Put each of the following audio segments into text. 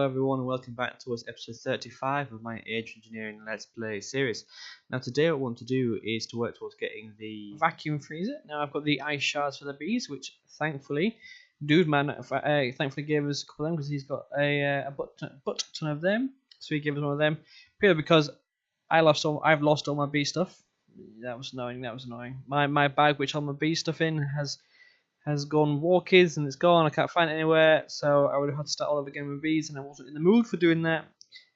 Hello everyone and welcome back to episode 35 of my Age Engineering Let's Play series. Now today what I want to do is to work towards getting the vacuum freezer. Now I've got the ice shards for the bees, which thankfully Dude Man thankfully gave us a couple of them because he's got a butt ton of them. So he gave us one of them purely because I've lost all my bee stuff. That was annoying. My bag which all my bee stuff in has gone walkies and it's gone. I can't find it anywhere, so I would have had to start all over again with bees, and I wasn't in the mood for doing that.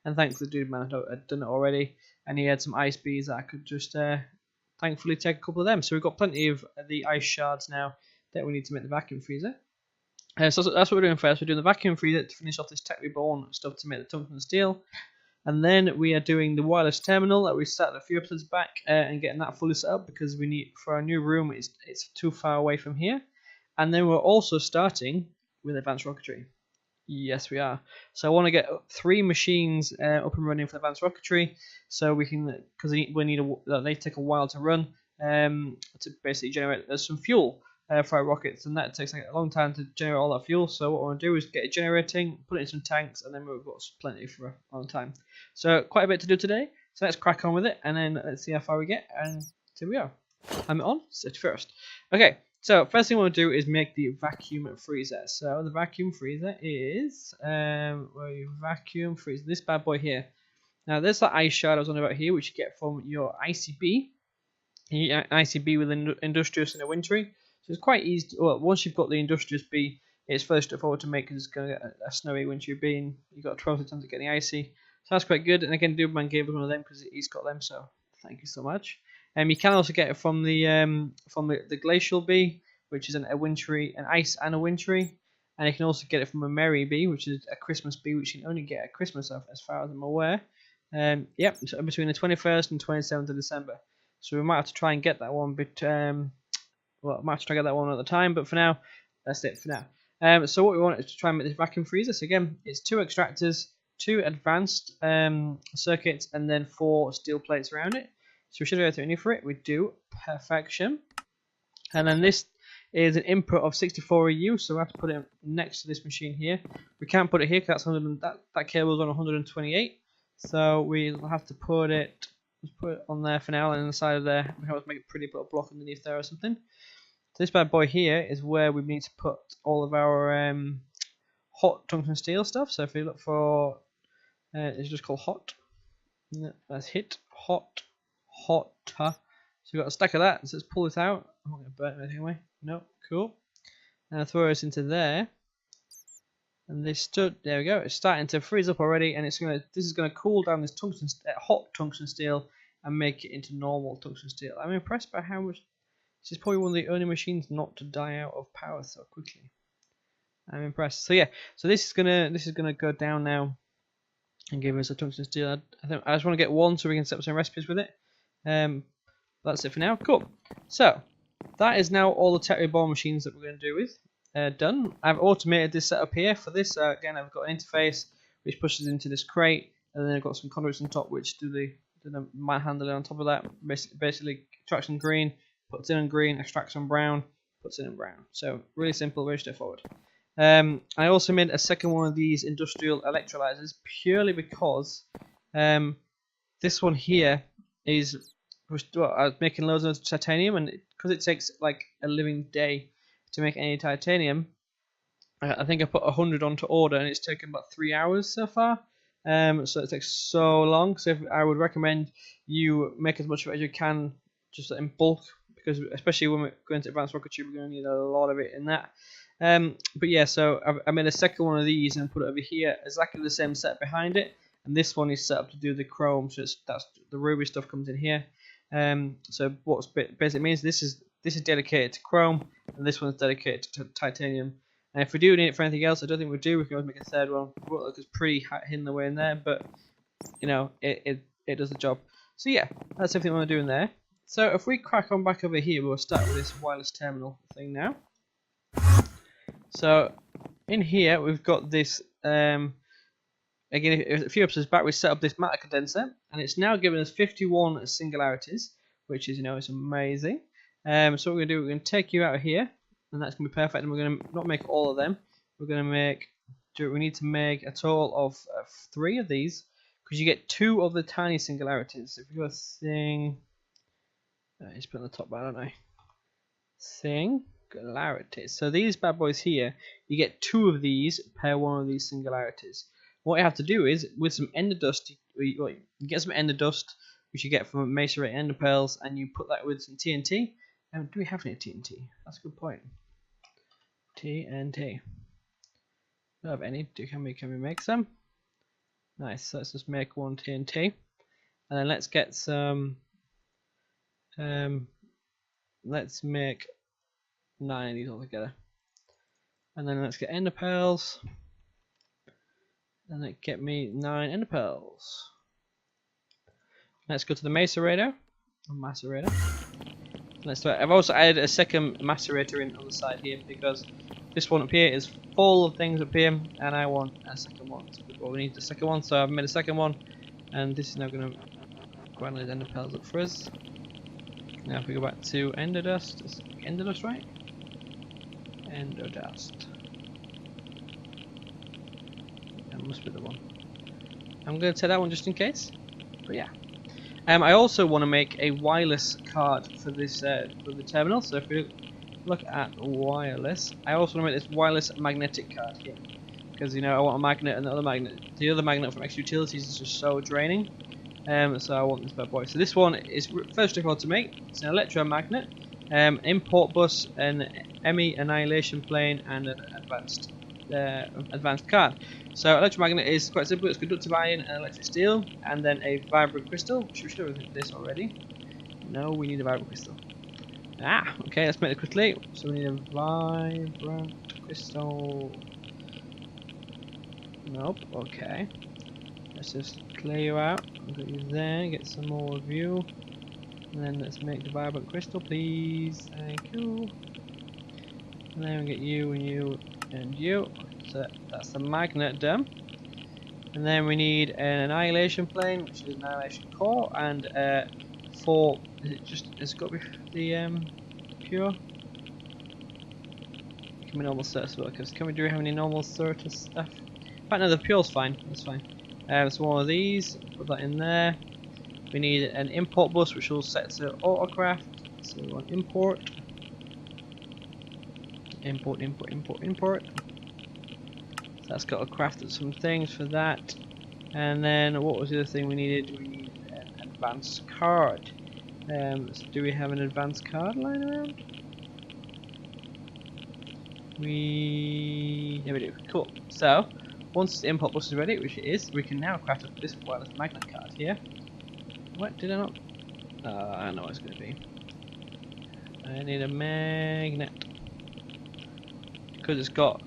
And thankfully, Dude Man had done it already, and he had some ice bees that I could just thankfully take a couple of them. So we've got plenty of the ice shards now that we need to make the vacuum freezer. So that's what we're doing first. We're doing the vacuum freezer to finish off this tech reborn stuff to make the tungsten steel. And then we are doing the wireless terminal that we started a few episodes back and getting that fully set up because we need for our new room. It's too far away from here. And then we're also starting with Advanced Rocketry. Yes, we are. So I want to get 3 machines up and running for Advanced Rocketry, so we can, because they take a while to run, to basically generate some fuel for our rockets, and that takes a long time to generate all that fuel. So what I want to do is get it generating, put it in some tanks, and then we've got plenty for a long time. So quite a bit to do today. So let's crack on with it, and then let's see how far we get. And here we are. I'm on set first. Okay. So first thing I want to do is make the vacuum freezer. So the vacuum freezer is vacuum freezer. This bad boy here. Now there's that ice shard I was on about here, which you get from your ICB. You get an ICB with an industrious and a wintry. So it's quite easy. Well, once you've got the industrious bee, it's fairly straightforward to make because it's going to get a snowy wintry bee, and you've got 12 times to get the icy. So that's quite good. And again, Dude Man gave us one of them because he's got them. So thank you so much. You can also get it from the glacial bee, which is a wintry, an ice and a wintry, and you can also get it from a merry bee, which is a Christmas bee, which you can only get at Christmas, as far as I'm aware. Yep, so between the 21st and 27th of December. So we might have to try and get that one, but I might have to try and get that one at the time. But for now, that's it for now. So what we want is to try and make this vacuum freezer. So again, it's 2 extractors, 2 advanced circuits, and then 4 steel plates around it. So we should have everything we need for it. We do. Perfection. And then this is an input of 64 EU, so we have to put it next to this machine here. We can't put it here because that cable is on 128. So we'll have to put it on there for now, and on the side of there, we have to make a pretty little block underneath there or something. So this bad boy here is where we need to put all of our hot tungsten steel stuff. So if you look for, it's just called hot. That's hit hot. So we've got a stack of that, so let's pull this out. I'm not going to burn anything away. No, cool. Now throw this into there. And there we go, it's starting to freeze up already, and this is going to cool down this hot tungsten steel and make it into normal tungsten steel. I'm impressed by how much, this is probably one of the only machines not to die out of power so quickly. I'm impressed. So yeah, so this is gonna go down now and give us a tungsten steel. I just want to get one so we can set up some recipes with it. That's it for now. Cool. So that is now all the tech reborn machines that we're going to do with done. I've automated this setup here. For this, again, I've got an interface which pushes into this crate, and then I've got some conduits on top which do the handling on top of that. Basically, extracts on green, puts in on green, extracts on brown, puts in on brown. So really simple, very straightforward. I also made a second one of these industrial electrolyzers purely because this one here I was making loads of titanium, and because it takes like a living day to make any titanium, I think I put 100 onto order, and it's taken about 3 hours so far. So it takes so long. So I would recommend you make as much of it as you can, just in bulk, because especially when we're going to Advanced Rocketry, we're going to need a lot of it in that. But yeah, so I made a second one of these and put it over here, exactly the same set behind it, and this one is set up to do the chrome, so that's the ruby stuff comes in here. So what basically means this is dedicated to chrome, and this one's dedicated to titanium. And if we do need it for anything else, I don't think we do. We can always make a third one. It won't look as pretty hidden away in there, but you know it does the job. So yeah, that's everything we're doing there. So if we crack on back over here, we'll start with this wireless terminal thing now. So in here we've got this. Again, a few episodes back, we set up this matter condenser, and it's now given us 51 singularities, which is, it's amazing. So what we're going to do, we're going to take you out of here, and that's going to be perfect, and we're going to not make all of them. We're going to make do. We need to make a total of 3 of these, because you get 2 of the tiny singularities. If you go sing, just put on the top bar, don't I? Singularities. So these bad boys here, you get 2 of these per 1 of these singularities. What you have to do is, with some ender dust, you get some ender dust, which you get from Mesa-Ray ender pearls, and you put that with some TNT. Do we have any TNT? That's a good point. TNT. Don't have any. Can we make some? Nice. So let's just make 1 TNT, and then let's get some. Let's make 9 of these all together, and then let's get ender pearls, and then get me 9 ender pearls. Let's go to the macerator. Let's do it. I've also added a second macerator in on the side here, because this one up here is full of things up here, and I want a second one. Well, we need the second one, so I've made a second one, and this is now going to grind those ender pearls up for us. Now if we go back to ender dust, is ender dust right? Ender dust. That must be the one. I'm going to take that one just in case, but yeah. I also want to make a wireless card for this for the terminal. So if we look at wireless, I also want to make this wireless magnetic card here, because I want a magnet, and the other magnet from extra utilities is just so draining. So I want this bad boy. So this one is first of all to make. It's an electromagnet, import bus, an ME annihilation plane, and an advanced card. So electromagnet is quite simple. It's conductive iron and electric steel, and then a vibrant crystal. Which we should have this already. No, we need a vibrant crystal. Okay, let's make it quickly. So we need a vibrant crystal. Nope. Okay. Let's just clear you out. Get you there. Get some more of you. And then let's make the vibrant crystal, please. Thank you. And then we get you and you and you. So that's the magnet done. And then we need an annihilation plane, which is an annihilation core, and 4. Is it just? It's got to be the pure. Can we normal cert as well? Because do we have any normal cert stuff? In fact, no, the pure's fine. That's fine. So one of these. Put that in there. We need an import bus, which will set to autocraft. So we want import. Import. So that's got to craft some things for that. And then what was the other thing we needed? We need an advanced card. So do we have an advanced card lying around? Yeah, we do. Cool. So once the import bus is ready, which it is, we can now craft up this wireless magnet card here. What did I not? I know what it's going to be. I need a magnet. Because it's got.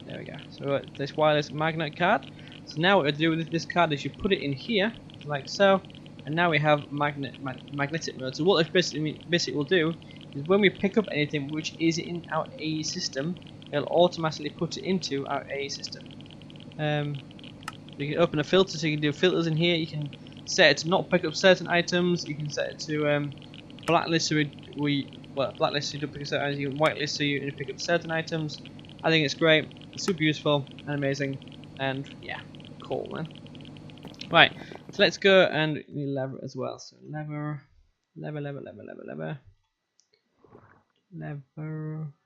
There we go. So we've got this wireless magnet card. So now what we do with this card is you put it in here, like so, and now we have magnetic mode. So what this basically will do is when we pick up anything which is in our AE system, it'll automatically put it into our AE system. You can open a filter, so you can do filters in here. You can set it to not pick up certain items. You can set it to blacklist, so blacklist so you don't pick up certain items. You can whitelist so you pick up certain items. I think it's great. It's super useful and amazing, and yeah, cool, man. Right, so let's go and we need lever as well. So lever.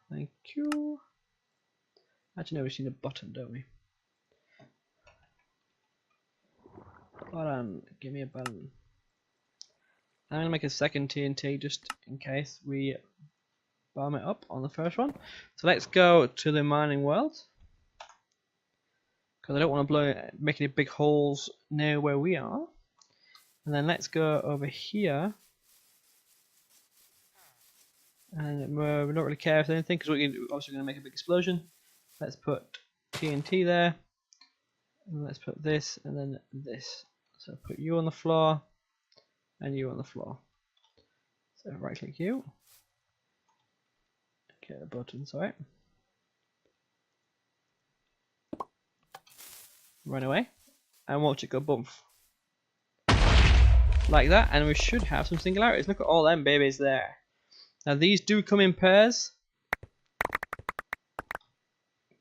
Thank you. Actually, no, we need a button, don't we? Button. Give me a button. I'm gonna make a second TNT just in case we bomb it up on the first one. So let's go to the mining world, because I don't want to make any big holes near where we are. And then let's go over here, and we don't really care if anything, because we're obviously going to make a big explosion. Let's put TNT there, and let's put this, and then this. So put you on the floor, and you on the floor. So right click you. Okay, the button, sorry. Run away, and watch it go bump. Like that, and we should have some singularities. Look at all them babies there. Now these do come in pairs.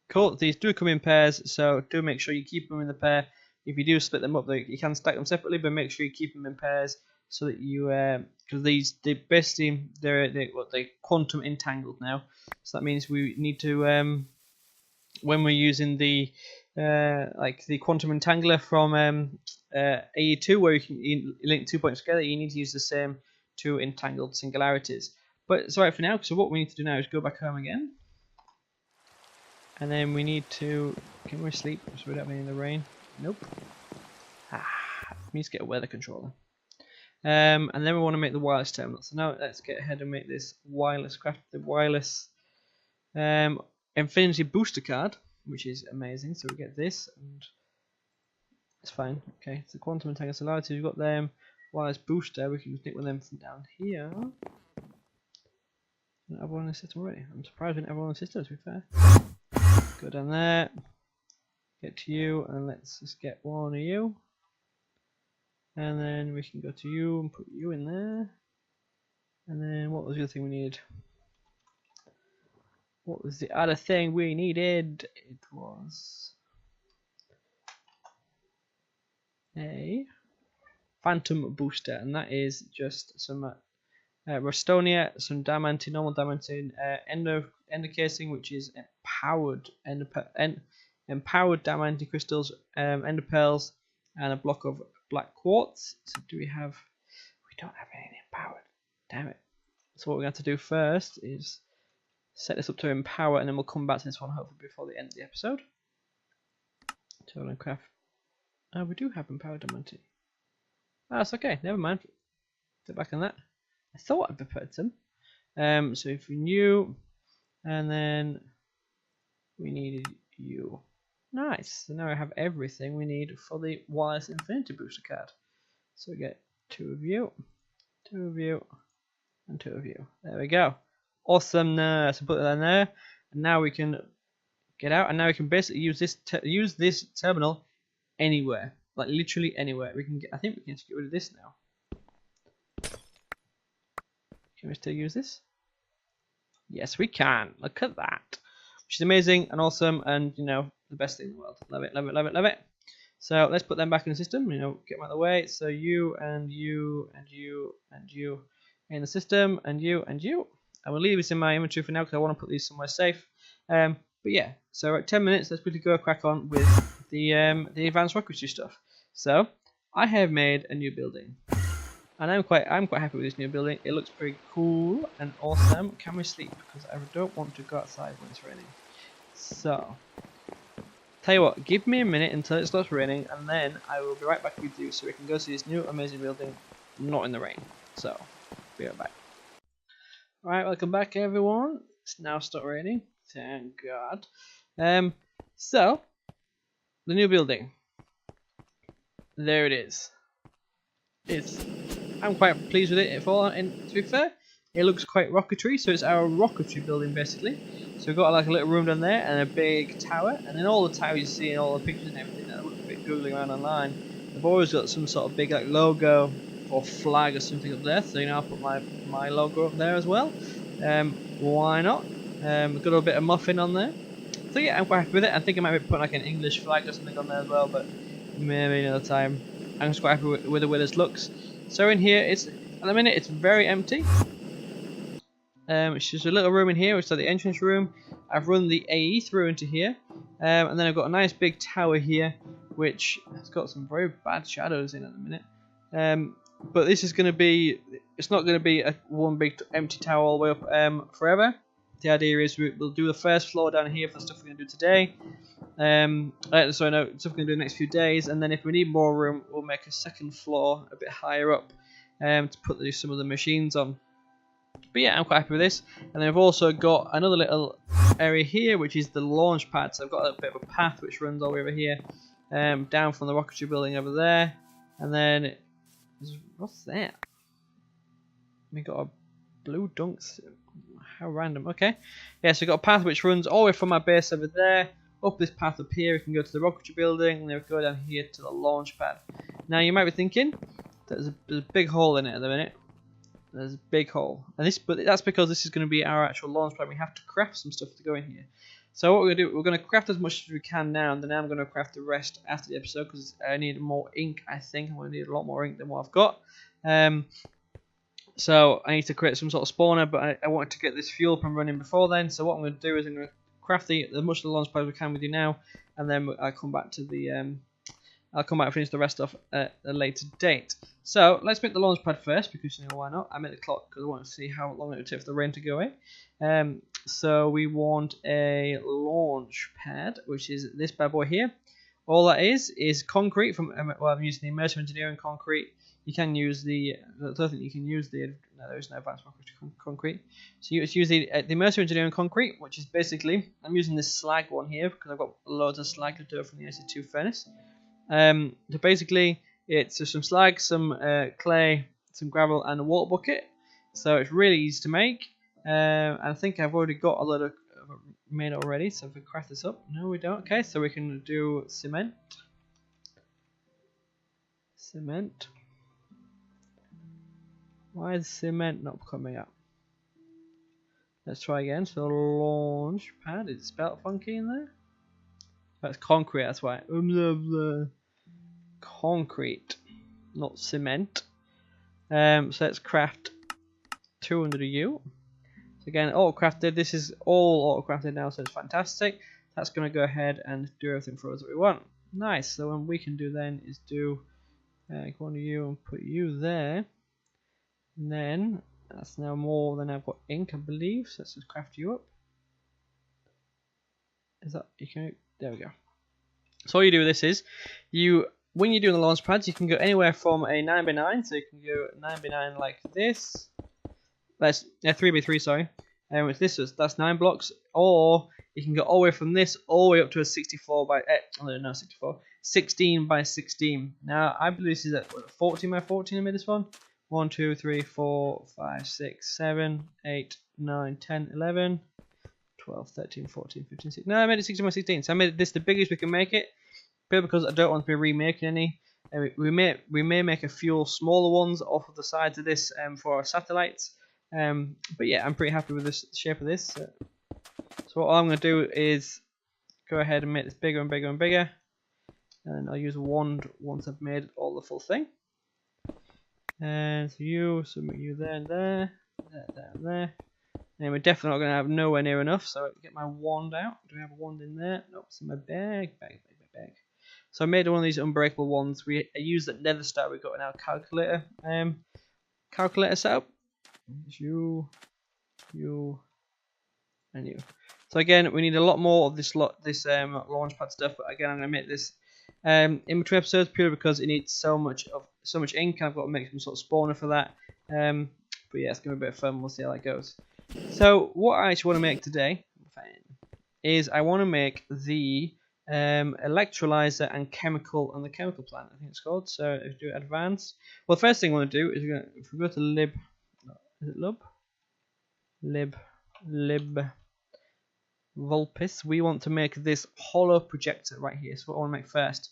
Cool. These do come in pairs, so do make sure you keep them in the pair. If you do split them up, you can stack them separately, but make sure you keep them in pairs so that you, because they basically they're quantum entangled now. So that means we need to, when we're using the like the quantum entangler from AE2, where you can link 2 points together, you need to use the same two entangled singularities. But it's alright for now. So what we need to do now is go back home again. And then we need to, can we sleep so we don't be in the rain? Nope. We need to get a weather controller. And then we want to make the wireless terminal. So now let's get ahead and make this wireless craft, the wireless Infinity booster card, which is amazing. So we get this, and it's fine. Okay, so quantum entangled singularities, we've got them. Wireless booster, we can stick with them from down here. I don't have one in the system already. I'm surprised we didn't have one in the system, to be fair. Go down there, get to you, and let's just get one of you. And then we can go to you and put you in there. And then what was the other thing we needed? What was the other thing we needed? It was a phantom booster, and that is just some Rostonia, some diamantine, normal diamantine, ender casing, which is empowered diamantine crystals, ender pearls, and a block of black quartz. So do we have? We don't have anything empowered. Damn it! So what we're going to have to do first is set this up to empower, and then we'll come back to this one hopefully before the end of the episode. Tool and craft. Oh, we do have empowered diamantine. Oh, that's okay. Never mind. Get back on that. I thought I'd prepared some. So if we knew, and then we needed you. Nice. So now I have everything we need for the wireless infinity booster card. So we get 2 of you, 2 of you, and 2 of you. There we go. Awesomeness. So put that in there, and now we can get out, and now we can basically use this terminal anywhere, like literally anywhere. We can get. I think we can just get rid of this now. Can we still use this? Yes, we can. Look at that. Which is amazing and awesome, and you know, the best thing in the world. Love it, love it, love it, love it. So let's put them back in the system. You know, get them out of the way. So you and you and you and you in the system, and you and you. I will leave this in my inventory for now because I want to put these somewhere safe. But yeah, so at 10 minutes, let's quickly go crack on with the advanced rocketry stuff. So I have made a new building. And I'm quite happy with this new building. It looks pretty cool and awesome. Can we sleep? Because I don't want to go outside when it's raining. So, tell you what, give me a minute until it stops raining, and then I will be right back with you so we can go see this new amazing building, not in the rain. So, be right back. Alright, welcome back everyone. It's now stopped raining. Thank God. So, the new building. There it is. I'm quite pleased with it. To be fair, it looks quite rocketry, so it's our rocketry building basically. So we've got like a little room down there and a big tower, and then all the towers you see and all the pictures and everything that look a bit googling around online, they've always got some sort of big like logo or flag or something up there. So you know, I'll put my logo up there as well. Why not? We've got a little bit of muffin on there. So yeah, I'm quite happy with it. I think I might be putting like an English flag or something on there as well, but maybe another time. I'm just quite happy with the way this looks. So in here, at the minute it's very empty. It's just a little room in here, which is like the entrance room. I've run the AE through into here, and then I've got a nice big tower here, which has got some very bad shadows in at the minute. But this is going to be, it's not going to be one big empty tower all the way up forever. The idea is we'll do the first floor down here for the stuff we're going to do today. Stuff we're going to do in the next few days, and then if we need more room, we'll make a second floor a bit higher up to put some of the machines on. But yeah, I'm quite happy with this. And then I've also got another little area here, which is the launch pad. So I've got a bit of a path which runs all the way over here, down from the rocketry building over there, and then what's that? We got a blue dunks. How random. Okay. Yeah, so we've got a path which runs all the way from my base over there, up this path up here. We can go to the rocketry building, and then we go down here to the launch pad. Now you might be thinking, there's a big hole in it at the minute. There's a big hole. But that's because this is going to be our actual launch pad. We have to craft some stuff to go in here. So what we're going to do, we're going to craft as much as we can now, and then I'm going to craft the rest after the episode because I need more ink. I think I'm going to need a lot more ink than what I've got. So I need to create some sort of spawner, but I wanted to get this fuel pump running before then. So what I'm going to do is I'm going to craft as much of the launch pad as we can with you now, and then I'll come back to the I'll come back and finish the rest off at a later date. So let's make the launch pad first, because you know why not? I made the clock because I want to see how long it would take for the rain to go away. So we want a launch pad, which is this bad boy here. All that is concrete from. Well, I'm using the immersive engineering concrete. You can use the. I don't think you can use the. No, there is no advanced rocketry concrete. So you use the immersive engineering concrete, which is basically. I'm using this slag one here because I've got loads of slag to do from the AC2 furnace. So basically, it's just some slag, some clay, some gravel, and a water bucket. So it's really easy to make. And I think I've already got a lot of made already. So if we craft this up, no, we don't. Okay, so we can do cement. Cement. Why is cement not coming up? Let's try again. So launch pad. It's spelled funky in there. That's concrete. That's why. Concrete, not cement. So let's craft 200 of you. So again, auto crafted. This is all auto crafted now, so it's fantastic. That's going to go ahead and do everything for us that we want. Nice. So what we can do then is do go on to you and put you there. And then that's now more than I've got ink, I believe. So let's just craft you up. Is that you can? There we go. So all you do with this is when you're doing the launch pads, you can go anywhere from a 9x9, so you can go 9x9 like this. That's 3x3, sorry. With this, that's 9 blocks, or you can go all the way from this all the way up to a 16 by 16. Now I believe this is at 14 by 14. I made this one. 1, 2, 3, 4, 5, 6, 7, 8, 9, 10, 11, 12, 13, 14, 15, 16. No, I made it 16 by 16. So I made this the biggest we can make it. Because I don't want to be remaking any. We may make a few smaller ones off of the sides of this for our satellites. But yeah, I'm pretty happy with the shape of this. So what I'm going to do is go ahead and make this bigger and bigger and bigger. And I'll use a wand once I've made all the full thing. And so you there and there, there and there. And we're definitely not going to have nowhere near enough. So I'll get my wand out. Do we have a wand in there? Nope, it's in my bag. So I made one of these unbreakable ones. I used that nether star we got in our calculator setup. You, and you. So again, we need a lot more of this launch pad stuff. But again, I'm gonna make this in between episodes purely because it needs so much ink. I've got to make some sort of spawner for that. But yeah, it's gonna be a bit of fun. We'll see how that goes. So what I actually want to make today is I want to make the electrolyzer and the chemical plant, I think it's called. So if you do advanced, well, the first thing I want to do is if we go to lib Vulpes, we want to make this hollow projector right here. So what I want to make first.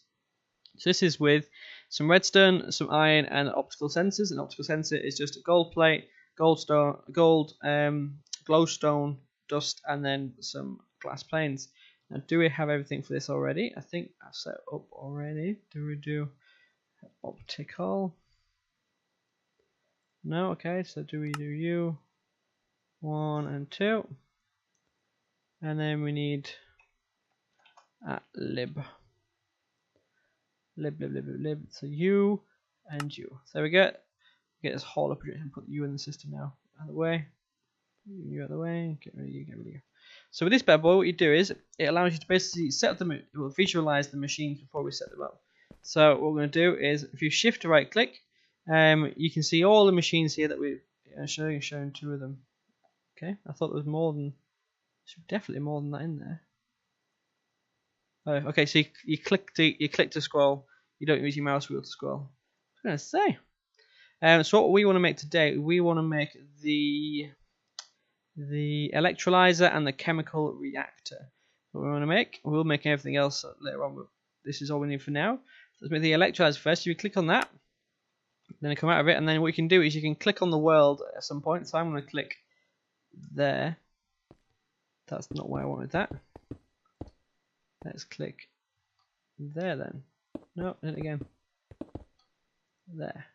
So this is with some redstone, some iron, and optical sensors. An optical sensor is just a gold plate, glowstone dust, and then some glass planes. Now, do we have everything for this already? I think I've set up already. Do we do optical? No, okay, so do we do you? 1 and 2. And then we need lib. So you and you. So we get this whole up and put you in the system now. Out of the way. You out of the way. Get rid of you, get rid of you. So with this bad boy, what you do is it allows you to basically set up it will visualize the machines before we set them up. So what we're going to do is if you shift to right click, you can see all the machines here that we're showing 2 of them. Okay, I thought there was more than, definitely more than that in there. Oh, okay, so you click to scroll. You don't use your mouse wheel to scroll. I was going to say. So what we want to make today, we want to make the electrolyzer and the chemical reactor. What we want to make, we'll make everything else later on. This is all we need for now. Let's make the electrolyzer first. So you click on that, then I come out of it, and then what you can do is you can click on the world at some point. So I'm going to click there. That's not where I wanted that. Let's click there then. No, hit it again. There.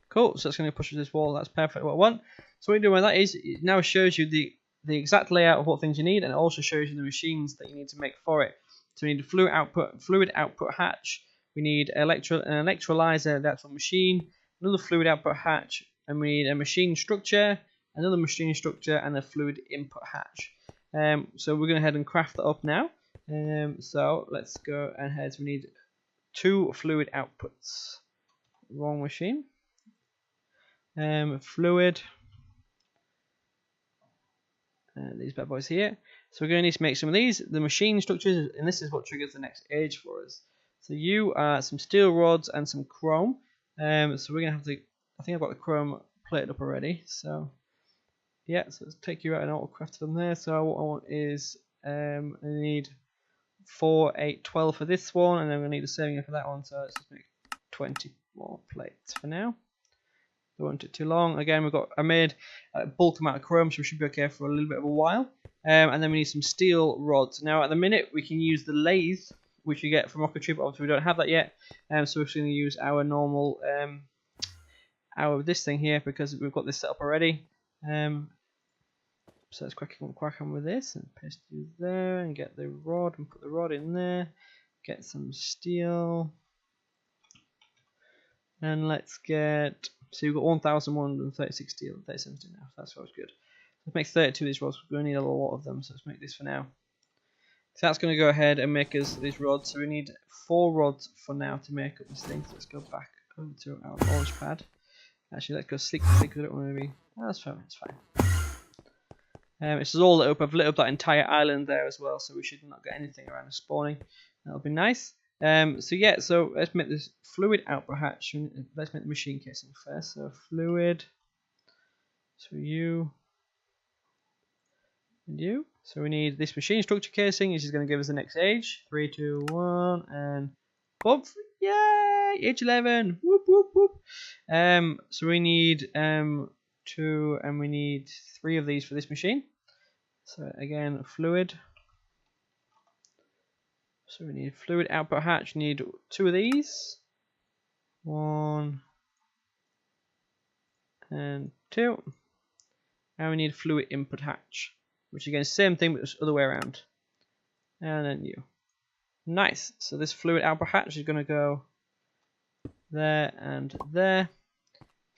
Cool, so it's going to push this wall. That's perfect what I want. So what you do with that is, it now shows you the exact layout of what things you need, and it also shows you the machines that you need to make for it. So we need a fluid output hatch. We need an electrolyzer, that's a machine, another fluid output hatch, and we need a machine structure, another machine structure, and a fluid input hatch. So we're going to head and craft that up now. So let's go ahead. We need 2 fluid outputs. Wrong machine. Fluid. These bad boys here. So we're going to need to make some of these. The machine structures, and this is what triggers the next age for us. So you are some steel rods and some chrome. So we're going to have to. I think I've got the chrome plated up already. So yeah, so let's take you out and auto craft them there. So what I want is I need 4, 8, 12 for this one, and then we'll need a saving for that one. So let's just make 20 more plates for now. Don't want it too long. Again, I made a bulk amount of chrome, so we should be okay for a little bit of a while. And then we need some steel rods. Now, at the minute, we can use the lathe, which you get from Rocketry, but obviously we don't have that yet. So we're just going to use our normal, this thing here, because we've got this set up already. So let's crack on with this and paste you there, and get the rod and put the rod in there. Get some steel, and let's get. So you've got 1,136 steel and 37 steel now. So that's always good. Let's make 32 of these rods. We're going to need a lot of them, so let's make this for now. So that's going to go ahead and make us these rods. So we need 4 rods for now to make up this thing. So let's go back over to our launch pad. Actually, let's go sleek because I don't want to be. Oh, that's fine. It's fine. This is all lit up. I've lit up that entire island there as well, so we should not get anything around us spawning. That'll be nice. So yeah, so let's make this fluid output hatch. Let's make the machine casing first. So fluid. So you and you. So we need this machine structure casing, which is going to give us the next age. 3, 2, 1, and boom! Yay! Age 11. Whoop whoop whoop. So we need 2, and we need 3 of these for this machine. So again, fluid. So we need fluid output hatch. We need 2 of these. 1 and 2. And we need fluid input hatch, which again is the same thing but just other way around. And then you. Nice. So this fluid output hatch is going to go there and there.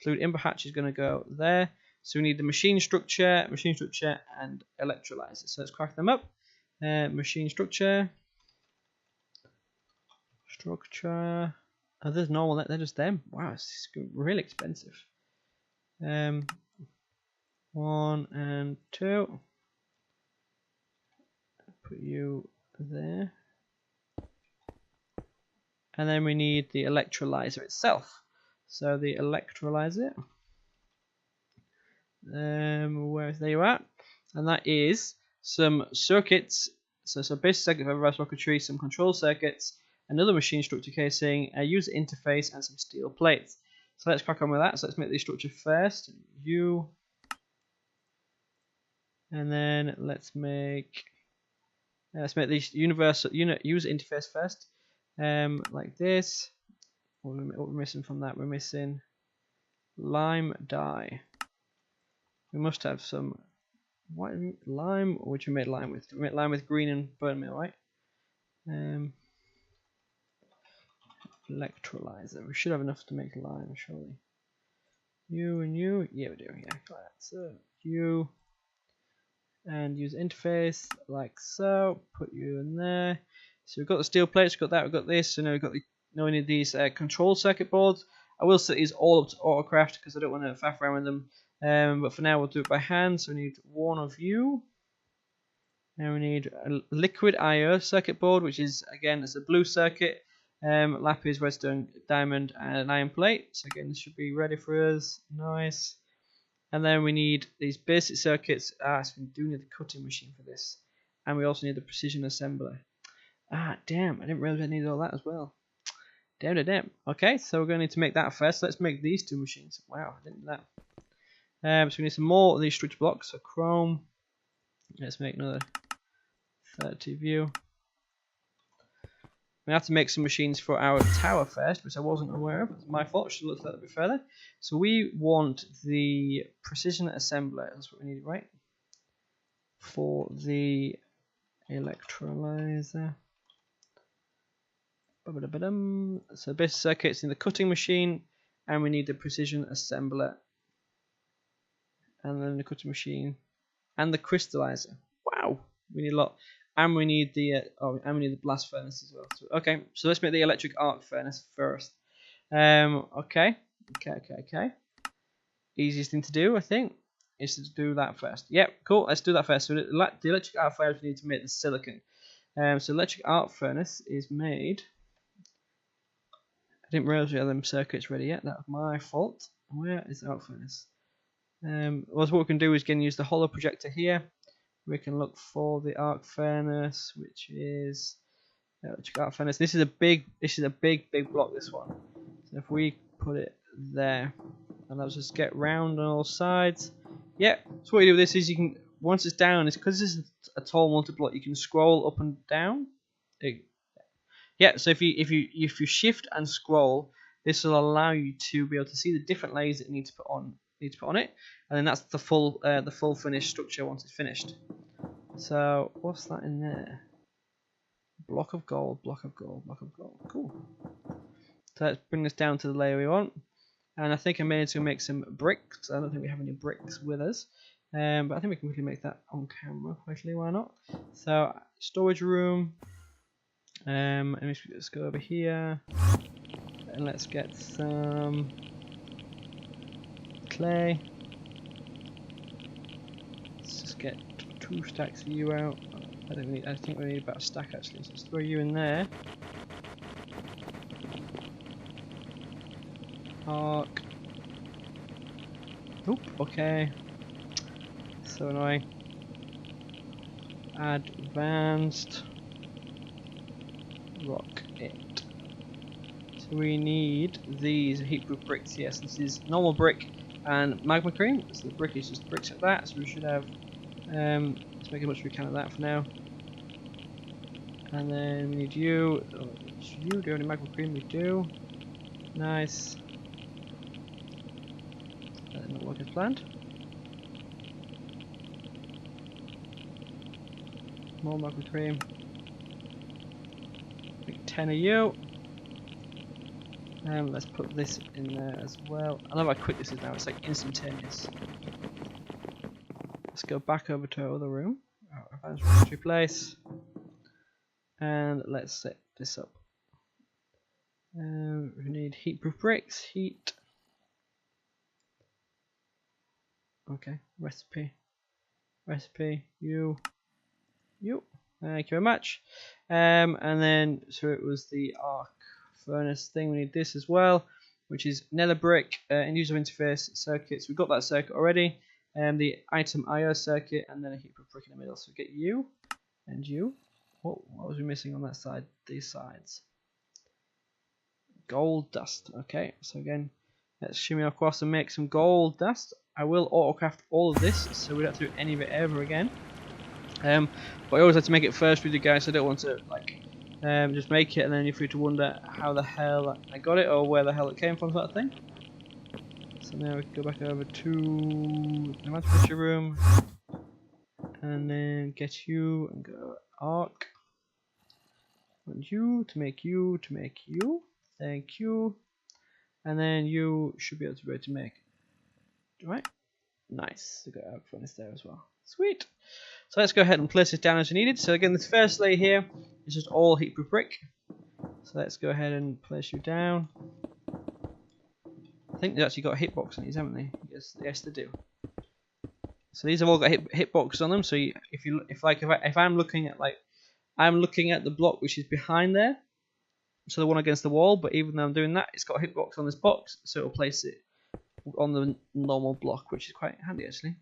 Fluid input hatch is going to go there. So we need the machine structure, and electrolyzer. So let's crack them up. Machine structure. Oh, there's normal. They're just them. Wow, it's really expensive. 1 and 2. Put you there. And then we need the electrolyzer itself. So the electrolyzer. There you are. And that is some circuits. So basic circuit for Advanced Rocketry, some control circuits, another machine structure casing, a user interface, and some steel plates. So let's crack on with that. So let's make the structure first. U. And then let's make this user interface first. Like this. What we're missing from that? We're missing lime dye. We must have some white lime, which we made lime with. We made lime with green and bone meal, right? Electrolyzer. We should have enough to make lime, surely. You and you. Yeah, we do. Yeah, like that. So you and use interface like so. Put you in there. So we've got the steel plates. We've got that. We've got this. So now we've got the. Now we need these control circuit boards. I will set these all up to autocraft because I don't want to faff around with them. But for now we'll do it by hand. So we need 1 of you. Now we need a liquid IO circuit board, which is again it's a blue circuit. Lapis, redstone, diamond, and an iron plate. So again, this should be ready for us. Nice. And then we need these basic circuits. So we do need the cutting machine for this, and we also need the precision assembler. Damn! I didn't realize I needed all that as well. Damn. Okay, so we're going to need to make that first. Let's make these 2 machines. Wow, I didn't know that. So we need some more of these structure blocks. So chrome. Let's make another 30 view. We have to make some machines for our tower first, which I wasn't aware of. It's my fault. Should have looked at that a bit further. So we want the precision assembler. That's what we need, right? For the electrolyzer. So basic circuits in the cutting machine, and we need the precision assembler, and then the cutting machine, and the crystallizer. Wow, we need a lot, and we need the and we need the blast furnace as well. So, okay, so let's make the electric arc furnace first. Okay. Easiest thing to do, I think, is to do that first. Yep, cool. Let's do that first. So the electric arc furnace, we need to make the silicon. So electric arc furnace is made. I didn't realize we had them circuits ready yet. That was my fault. Where is the arc furnace? Well, what we can do is use the hollow projector here. We can look for the arc furnace, which is electric arc furnace. This is a big block. This one. So if we put it there, and let's just get round on all sides. Yeah. So what you do with this is you can, once it's down, it's because this is a tall multi-block. You can scroll up and down. Yeah, so if you shift and scroll, this will allow you to be able to see the different layers that you need to put on it, and then that's the full finished structure once it's finished. So what's that in there? Block of gold. Cool. So let's bring this down to the layer we want, and I think I made to make some bricks. I don't think we have any bricks with us, but I think we can really make that on camera. Actually, why not? So storage room. Let's go over here and let's get some clay. Let's just get 2 stacks of you out. I think we need about a stack actually. So let's throw you in there. Arc. Oop. Okay. So annoying. Advanced Rocket. So we need these heat-proof bricks. Yes, this is normal brick and magma cream. So the brick is just bricks like that. So we should have. Let's make as much as we can of that for now. And then we need you. Oh, you do any magma cream? We do. Nice. That did not work as planned. More magma cream. 10 of you. Let's put this in there as well. I love how quick this is now. It's like instantaneous. Let's go back over to our other room, our Advanced Rocketry place, and let's set this up. We need heat-proof bricks. Heat. Okay. Recipe. You. Thank you very much. And then, so it was the arc furnace thing. We need this as well, which is nether brick, and user interface circuits. We've got that circuit already. The item IO circuit, and then a heap of brick in the middle. So get you and you. What was we missing on that side? These sides. Gold dust. Okay, so again, let's shimmy across and make some gold dust. I will autocraft all of this, so we don't have to do any of it ever again. But I always have to make it first with you guys. So I don't want to just make it and then you're free to wonder how the hell I got it or where the hell it came from, sort of thing. So now we can go back over to the manufacturing room and then get you and go arc. Want you to make you to make you. Thank you. And then you should be able to be ready to make. Right? Nice. We got arc furnace there as well. Sweet. So let's go ahead and place it down as needed. So again, this first layer here is just all heat-proof brick. So let's go ahead and place you down. I think they've actually got a hitbox on these, haven't they? Yes, they do. So these have all got hitboxes on them. So if I'm looking at I'm looking at the block which is behind there, so the one against the wall. But even though I'm doing that, it's got a hitbox on this box, so it'll place it on the normal block, which is quite handy actually.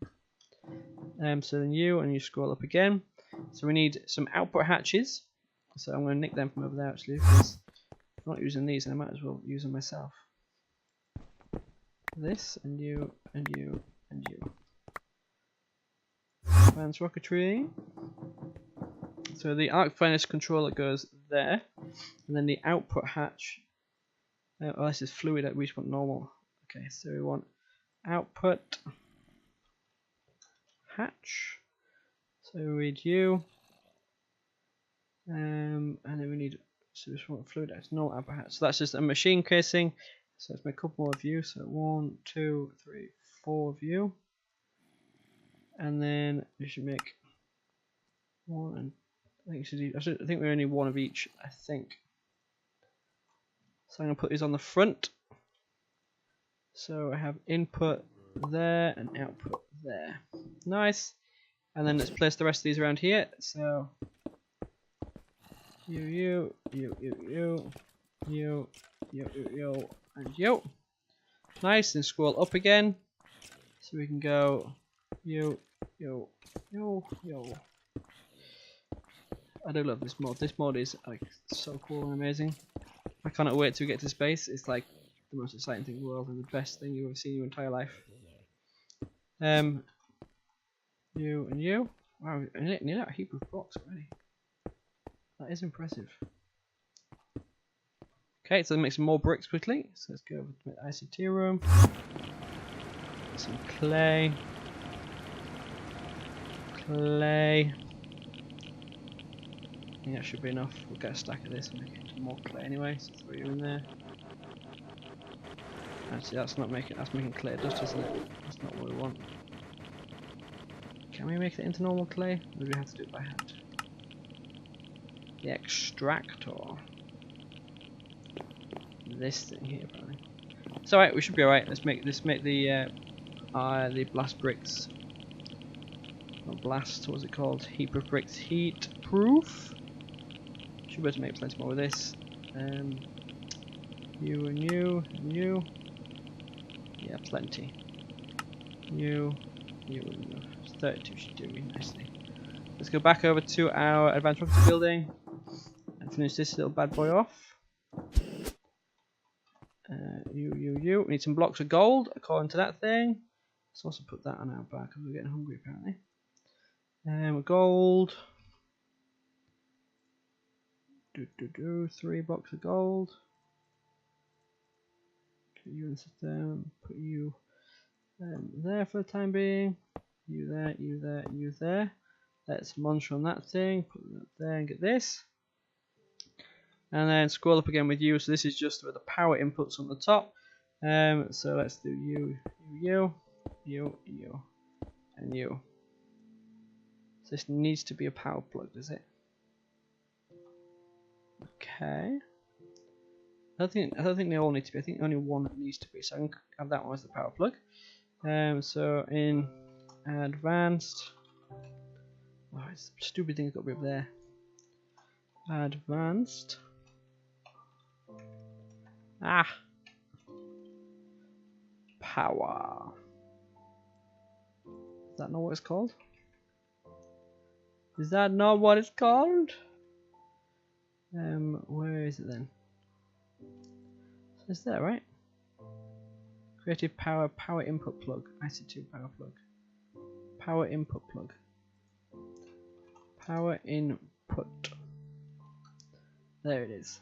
So then you scroll up again. So we need some output hatches. So I'm going to nick them from over there actually, because I'm not using these, and I might as well use them myself. This and you and you and you. Advanced Rocketry. So the arc furnace controller goes there. And then the output hatch. Oh, this is fluid. We just want normal. Okay, so we want output hatch. So we need you. And then we need, so we just want fluid hatch, no output hatch. So that's just a machine casing. So let's make a couple more of you. So 1, 2, 3, 4 of you. And then we should make one, and I think we only need one of each, I think. So I'm going to put these on the front. So I have input there and output there. Nice. And then let's place the rest of these around here. So you, and you. Nice, and scroll up again. So we can go you. I do love this mod. This mod is like so cool and amazing. I cannot wait to get to space. It's like the most exciting thing in the world and the best thing you've ever seen in your entire life. You and you. Wow, nearly a heap of blocks already. That is impressive. Okay, so let's make some more bricks quickly. So let's go over to the ICT room. Some clay. Clay. I think that should be enough. We'll get a stack of this and make it more clay anyway. So throw you in there. Actually, that's making clay dust, isn't it? That's not what we want. Can we make it into normal clay? Or do we have to do it by hand? The extractor. This thing here, apparently. It's alright. We should be alright. Let's make the blast bricks. Not blast. What's it called? Heap of bricks. Heat proof. Should be able to make plenty more with this. You and you and you. Yeah, plenty. You and you. 32 should do me nicely. Let's go back over to our Advanced Rocketry building and finish this little bad boy off. You. We need some blocks of gold according to that thing. Let's also put that on our back because we're getting hungry apparently. Gold. 3 blocks of gold. Put you in the system. Put you there for the time being. You there, you there, you there. Let's munch on that thing. Put that there and get this. And then scroll up again with you. So this is just with the power inputs on the top. So let's do you, and you. So this needs to be a power plug, does it? Okay. I don't think they all need to be. I think only one needs to be. So I can have that one as the power plug. So in advanced. Oh, it's a stupid thing that's got to be up there. Advanced. Power. Is that not what it's called? Is that not what it's called? Where is it then? So it's there, right? Creative power input plug. IC2 power plug. Power input plug. Power input. There it is.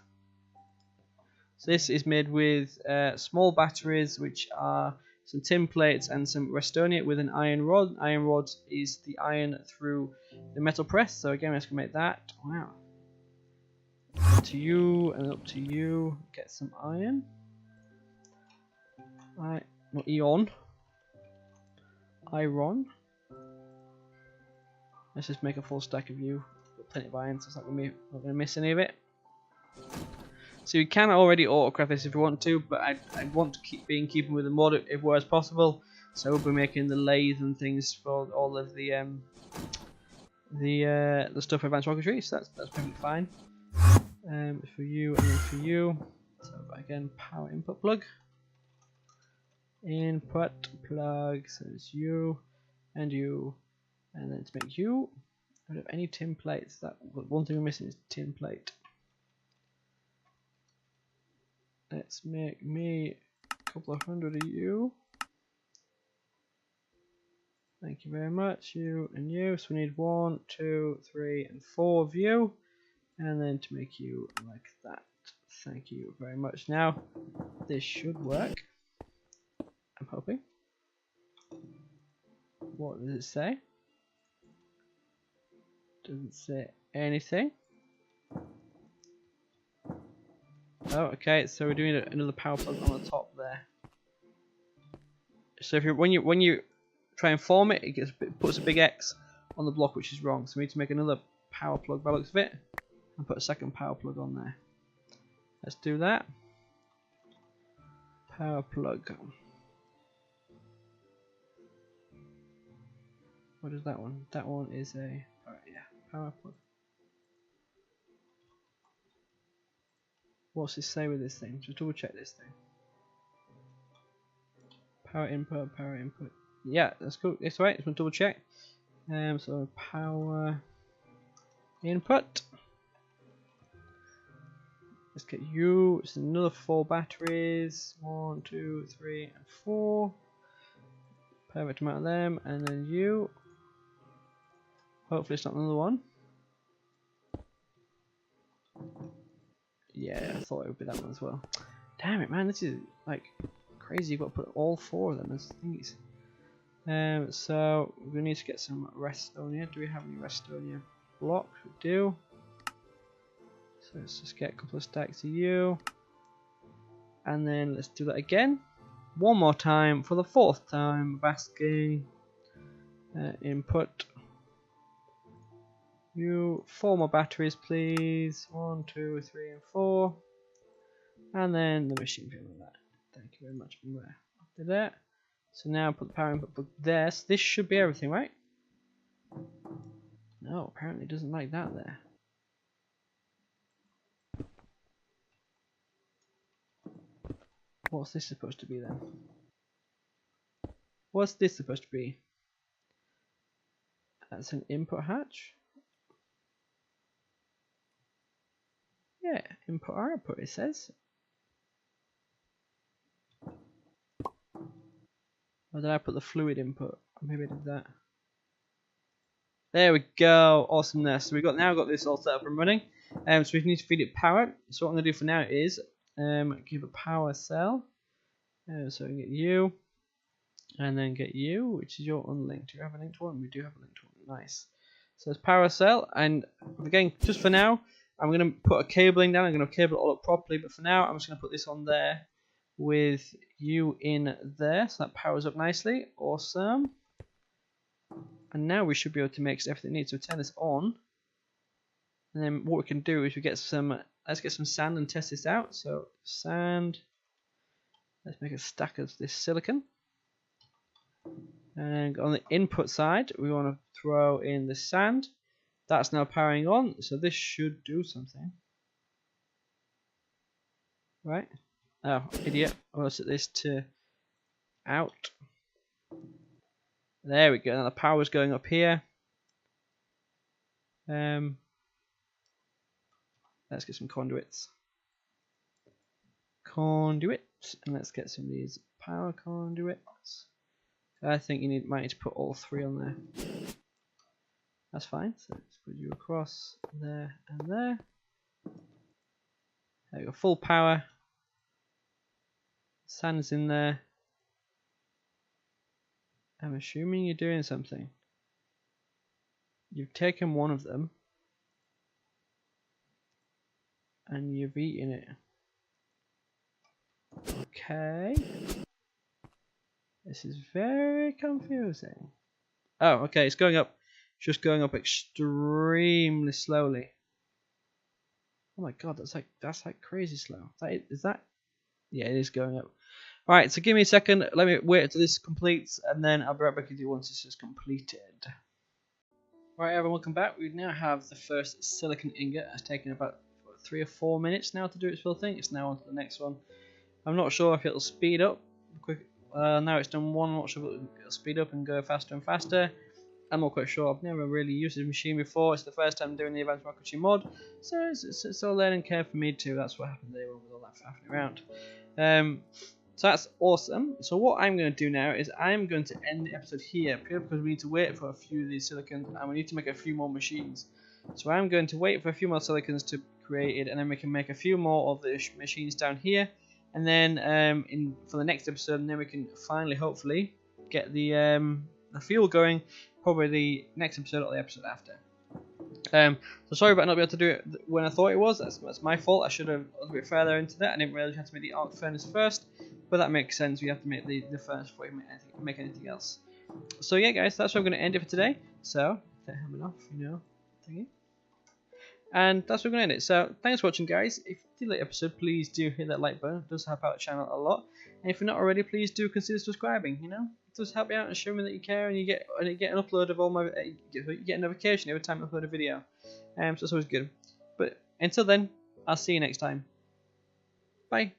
So this is made with small batteries, which are some tin plates and some Restonia with an iron rod. Iron rod is the iron through the metal press. So again, let's make that. Wow. Up to you and up to you. Get some iron. Not Eon. Iron. Let's just make a full stack of you. Got plenty of iron, so it's not going to miss any of it. So you can already autocraft this if you want to, but I want to keep keeping with the mod if as possible. So we'll be making the lathe and things for all of the stuff for Advanced Rocketry. So that's perfectly fine. For you and then for you. So again, power input plug. Input plug. So it's you and you, and then to make you. I don't have any tin plates. That one thing we're missing is tin plate. Let's make me a couple of hundred of you. Thank you very much. You and you. So we need 1, 2, 3, and 4 of you. and then to make you like that. Thank you very much. Now this should work, I'm hoping. What does it say? Doesn't say anything. Oh, okay, so we're doing another power plug on the top there. So if you're when you try and form it, it puts a big X on the block, which is wrong. So we need to make another power plug by the looks of it, and put a second power plug on there. Let's do that. Power plug. What is that one? That one is a power plug. What's this say with this thing? Just double check this thing. Power input, power input. Yeah, that's cool. It's right. Just want to double check. So power input. Let's get you. It's another 4 batteries. 1, 2, 3, and 4. Perfect amount of them, and then you. Hopefully, it's not another one. Yeah, I thought it would be that one as well. Damn it, man! This is like crazy. You've got to put all 4 of them as thingies. So we need to get some Restonia. Do we have any Restonia blocks? We do. So let's just get a couple of stacks of you, and then let's do that again, one more time for the 4th time. Basking input. You 4 more batteries, please. 1, 2, 3, and 4, and then the machine can run that. Thank you very much. After that, so now put the power input plug there. So this should be everything, right? No, apparently it doesn't like that there. What's this supposed to be then? What's this supposed to be? That's an input hatch. Yeah, input or output it says. Or did I put the fluid input? Maybe I did that. There we go, awesomeness. So now got this all set up and running. So we need to feed it power. So what I'm going to do for now is give a power cell. So we can get you, and then get you, which is your unlinked. Do you have a linked one? We do have a linked one. Nice. So it's power cell, and again, just for now, I'm going to put a cabling down. I'm going to cable it all up properly, but for now, I'm just going to put this on there with you in there, so that powers up nicely. Awesome. And now we should be able to make everything it needs. So turn this on, and then what we can do is we get some. Let's get some sand and test this out. So sand. Let's make a stack of this silicon. And on the input side, we want to throw in the sand. That's now powering on, so this should do something. Right? Oh, idiot. I want to set this to out. There we go. Now the power's going up here. Let's get some conduits. And let's get some of these power conduits. I think you might need to put all 3 on there. That's fine. So let's put you across there and there. There we go. Full power. Sand's in there. I'm assuming you're doing something. You've taken one of them and you've eaten it. Okay. This is very confusing. Oh, okay, it's going up. Just going up extremely slowly. Oh my god, that's like crazy slow. Is that? Yeah, it is going up. Alright, so give me a second. Let me wait until this completes, and then I'll be right back with you once this is completed. Right, everyone, welcome back. We now have the first silicon ingot. It's taken about 3 or 4 minutes now to do its full thing. It's now on to the next one. I'm not sure if it'll speed up quick. Now it's done one. I'm not sure if it'll speed up and go faster and faster. I'm not quite sure. I've never really used this machine before. It's the first time doing the Advanced Rocketry mod, so it's a learning curve for me too. That's what happened there with all that faffing around. So that's awesome. So what I'm going to do now is I'm going to end the episode here, purely because we need to wait for a few of these silicon and we need to make a few more machines. So I'm going to wait for a few more silicons to be created, and then we can make a few more of the machines down here, and then for the next episode, and then we can finally, hopefully, get the fuel going. Probably the next episode or the episode after. So sorry about not being able to do it when I thought it was. That's my fault. I should have a little bit further into that. I didn't really have to make the arc furnace first, but that makes sense. We have to make the furnace before you make anything else. So yeah, guys, that's where I'm going to end it for today. So take the helmet off, thingy. And that's where we're going to end it. So thanks for watching, guys. If you did like the episode, please do hit that like button. It does help out the channel a lot. And if you're not already, please do consider subscribing. It does help me out and show me that you care, and you get an upload of all my you get a notification every time I upload a video. So it's always good. But until then, I'll see you next time. Bye.